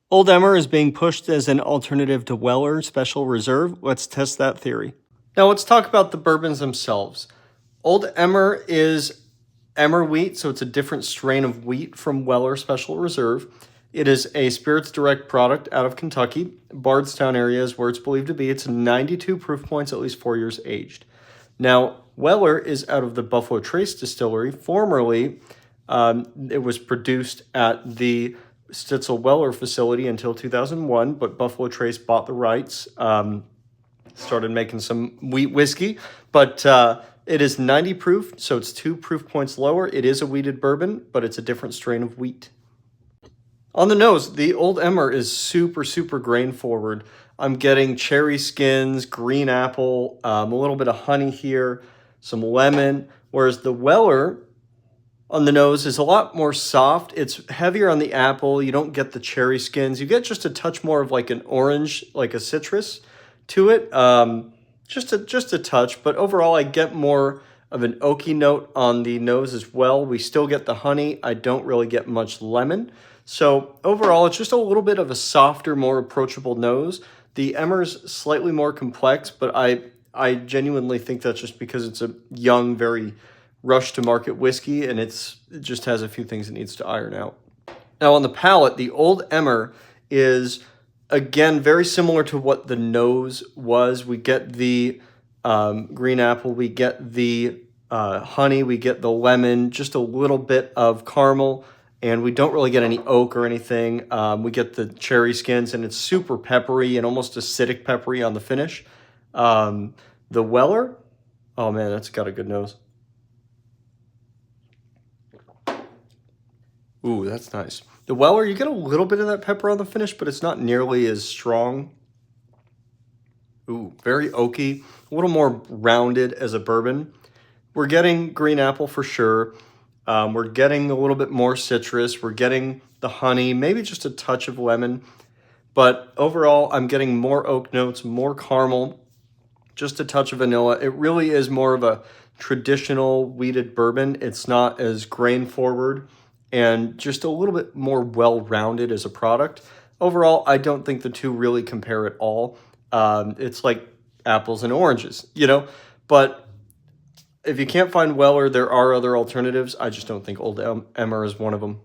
Old Emmer is being pushed as an alternative to Weller Special Reserve. Let's test that theory. Now let's talk about the bourbons themselves. Old Emmer is Emmer wheat, so it's a different strain of wheat from Weller Special Reserve. It is a Spirits Direct product out of Kentucky. Bardstown area is where it's believed to be. It's 92 proof points, at least 4 years aged. Now, Weller is out of the Buffalo Trace Distillery. Formerly, it was produced at the Stitzel Weller facility until 2001, but Buffalo Trace bought the rights, started making some wheat whiskey, but it is 90 proof, so it's 2 proof points lower. It is a wheated bourbon, but it's a different strain of wheat. On the nose, the Old Emmer is super, super grain forward. I'm getting cherry skins, green apple, a little bit of honey here, some lemon, whereas the Weller on the nose is a lot more soft. It's heavier on the apple. You don't get the cherry skins. You get just a touch more of like an orange, like a citrus to it. Just a touch, but overall I get more of an oaky note on the nose as well. We still get the honey. I don't really get much lemon. So overall, it's just a little bit of a softer, more approachable nose. The Emmer's slightly more complex, but I genuinely think that's just because it's a young, very rush to market whiskey, and it just has a few things it needs to iron out. Now on the palate, the Old Emmer is, again, very similar to what the nose was. We get the green apple, we get the honey, we get the lemon, just a little bit of caramel, and we don't really get any oak or anything. We get the cherry skins, and it's super peppery and almost acidic peppery on the finish. The Weller, oh man, that's got a good nose. Ooh, that's nice. The Weller, you get a little bit of that pepper on the finish, but it's not nearly as strong. Ooh, very oaky, a little more rounded as a bourbon. We're getting green apple for sure. We're getting a little bit more citrus. We're getting the honey, maybe just a touch of lemon. But overall, I'm getting more oak notes, more caramel, just a touch of vanilla. It really is more of a traditional wheated bourbon. It's not as grain forward and just a little bit more well-rounded as a product. Overall, I don't think the two really compare at all. It's like apples and oranges, you know? But if you can't find Weller, there are other alternatives. I just don't think Old Emmer is one of them.